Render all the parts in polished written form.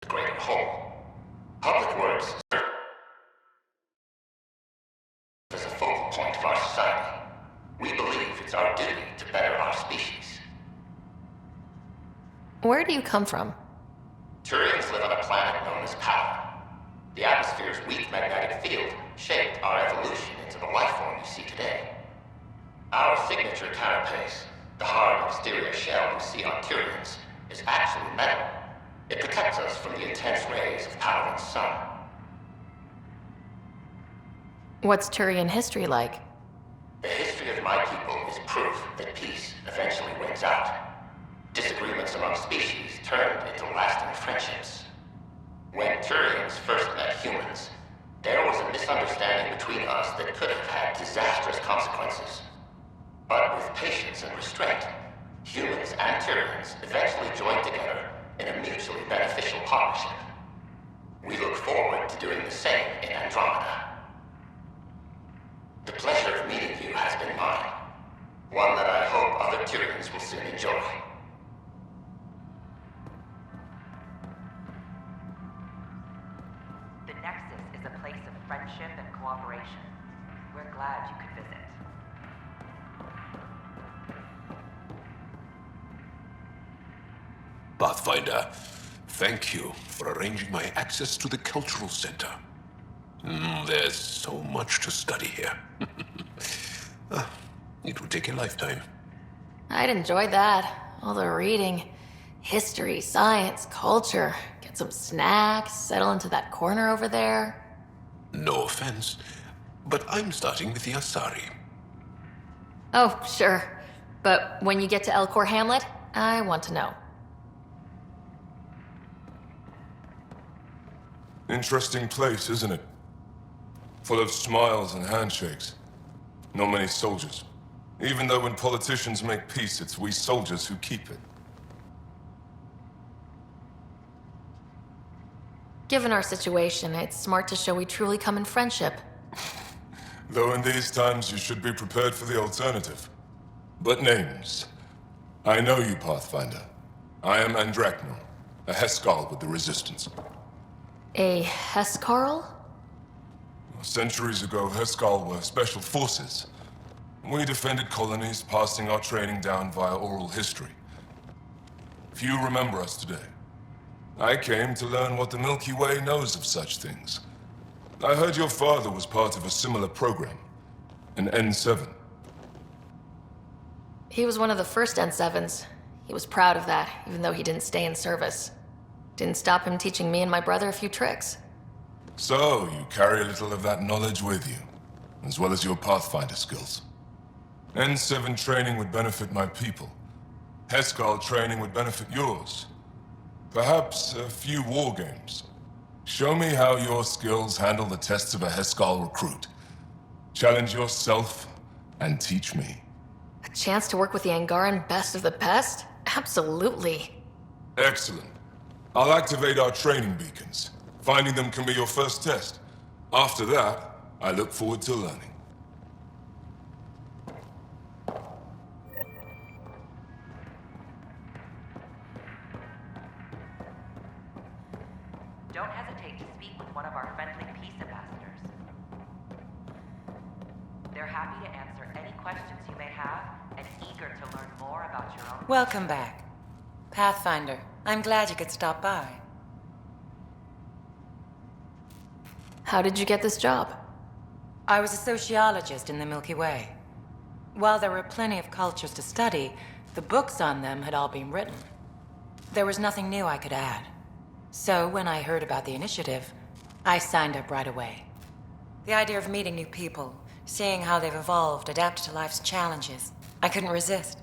the greater whole. Public works serve as a focal point of our society. We believe it's our duty to better our species. Where do you come from? Turians live on a planet known as Power. The atmosphere's weak magnetic field shaped our evolution into the life form you see today. Our signature carapace, the hard exterior shell you see on Turians, is actually metal. It protects us from the intense rays of Power's sun. What's Turian history like? The history of my people is proof that peace eventually wins out. Disagreements among species turned into lasting friendships. When Turians first met humans, there was a misunderstanding between us that could have had disastrous consequences. But with patience and restraint, humans and Turians eventually joined together in a mutually beneficial partnership. We look forward to doing the same in Andromeda. The pleasure of meeting you has been mine. One that I hope other Turians will soon enjoy. The Nexus is a place of friendship and cooperation. We're glad you could visit. Pathfinder, thank you for arranging my access to the cultural center. There's so much to study here. It would take a lifetime. I'd enjoy that. All the reading. History, science, culture. Get some snacks, settle into that corner over there. No offense, but I'm starting with the Asari. Oh, sure. But when you get to Elcor Hamlet, I want to know. Interesting place, isn't it? Full of smiles and handshakes. Not many soldiers. Even though when politicians make peace, it's we soldiers who keep it. Given our situation, it's smart to show we truly come in friendship. Though in these times you should be prepared for the alternative. But names. I know you, Pathfinder. I am Andraknor, a Heskal with the Resistance. A Hescarl? Centuries ago, Heskal were special forces. We defended colonies, passing our training down via oral history. Few remember us today. I came to learn what the Milky Way knows of such things. I heard your father was part of a similar program, an N7. He was one of the first N7s. He was proud of that, even though he didn't stay in service. Didn't stop him teaching me and my brother a few tricks. So, you carry a little of that knowledge with you, as well as your Pathfinder skills. N7 training would benefit my people. Heskal training would benefit yours. Perhaps a few war games. Show me how your skills handle the tests of a Heskal recruit. Challenge yourself and teach me. A chance to work with the Angaran best of the best? Absolutely. Excellent. I'll activate our training beacons. Finding them can be your first test. After that, I look forward to learning. Don't hesitate to speak with one of our friendly peace ambassadors. They're happy to answer any questions you may have and eager to learn more about your own... Welcome back. Pathfinder, I'm glad you could stop by. How did you get this job? I was a sociologist in the Milky Way. While there were plenty of cultures to study, the books on them had all been written. There was nothing new I could add. So when I heard about the initiative, I signed up right away. The idea of meeting new people, seeing how they've evolved, adapted to life's challenges, I couldn't resist.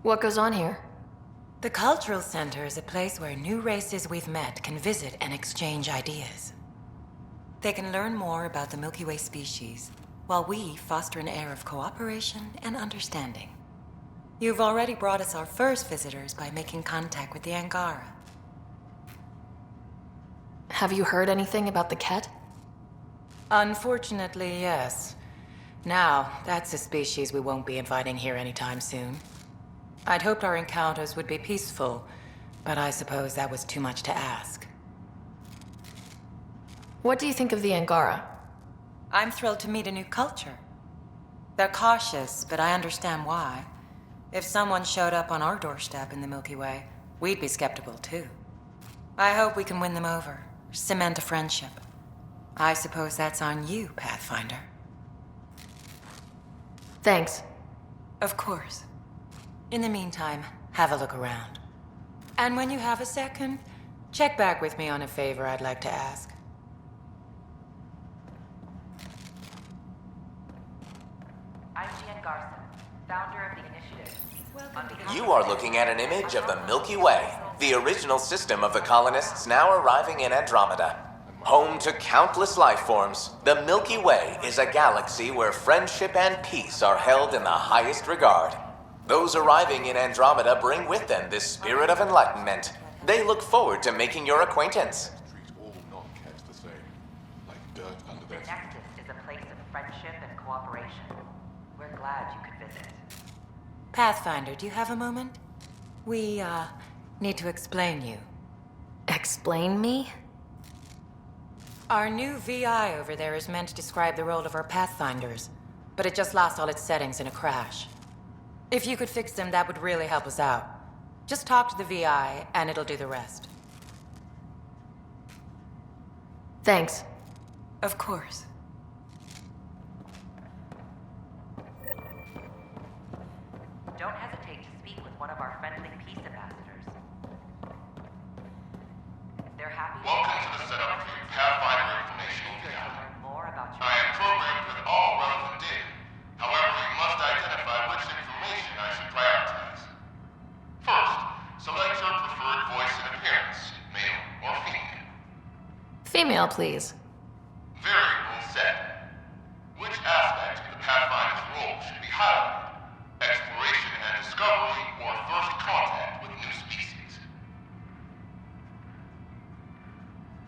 What goes on here? The Cultural Center is a place where new races we've met can visit and exchange ideas. They can learn more about the Milky Way species, while we foster an air of cooperation and understanding. You've already brought us our first visitors by making contact with the Angara. Have you heard anything about the Ket? Unfortunately, yes. Now, that's a species we won't be inviting here anytime soon. I'd hoped our encounters would be peaceful, but I suppose that was too much to ask. What do you think of the Angara? I'm thrilled to meet a new culture. They're cautious, but I understand why. If someone showed up on our doorstep in the Milky Way, we'd be skeptical too. I hope we can win them over, cement a friendship. I suppose that's on you, Pathfinder. Thanks. Of course. In the meantime, have a look around. And when you have a second, check back with me on a favor I'd like to ask. IGN Garson, founder of the initiative. On behalf You are looking at an image of the Milky Way, the original system of the colonists now arriving in Andromeda. Home to countless life forms, the Milky Way is a galaxy where friendship and peace are held in the highest regard. Those arriving in Andromeda bring with them this spirit of enlightenment. They look forward to making your acquaintance. Treat all non-cats the same, like dirt under the their feet. Nexus is a place of friendship and cooperation. We're glad you could visit. Pathfinder, do you have a moment? We, need to explain you. Explain me? Our new VI over there is meant to describe the role of our Pathfinders, but it just lost all its settings in a crash. If you could fix them, that would really help us out. Just talk to the VI, and it'll do the rest. Thanks. Of course. Don't hesitate to speak with one of our friendly peace ambassadors. They're happy Welcome to the setup for your Pathfinder informational to data. learn more about your I am programmed with all relevant data. However, you must identify which information I should prioritize. First, select your preferred voice and appearance, male or female. Female, please. Variable set. Which aspect of the Pathfinder's role should be highlighted? Exploration and discovery or first contact with new species?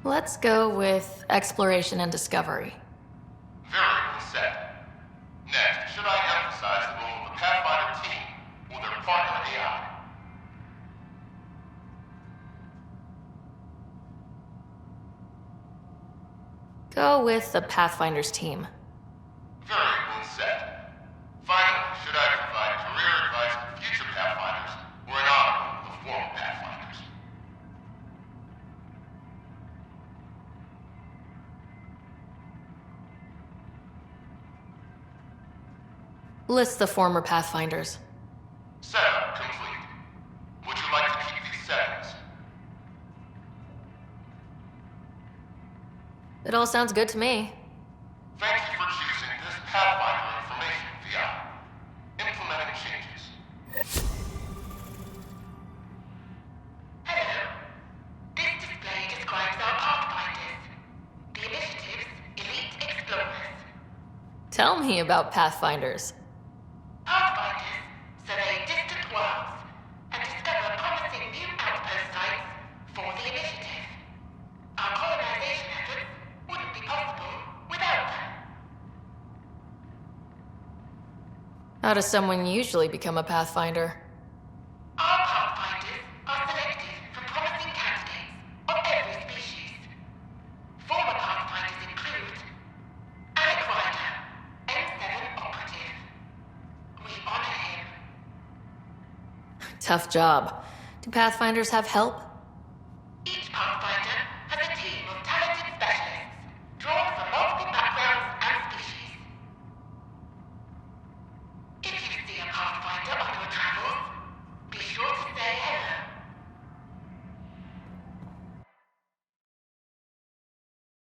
Let's go with exploration and discovery. Variable set. Next, should I emphasize the role of the Pathfinder team or their partner AI? Go with the Pathfinder's team. Variable set. Finally, should I provide career advice for future Pathfinders or an honor of the former Pathfinders? List the former Pathfinders. Setup complete. Would you like to keep these settings? It all sounds good to me. Thank you for choosing this Pathfinder information VI. Implementing changes. Hello. This display describes our Pathfinders. The initiative's elite explorers. Tell me about Pathfinders. Pathfinders survey distant worlds and discover promising new outpost sites for the initiative. Our colonization efforts wouldn't be possible without them. How does someone usually become a Pathfinder? Our Pathfinders are selected from promising candidates of every species. Former Pathfinders include Alec Ryder, N7 operative. We honor him. Tough job. Do Pathfinders have help?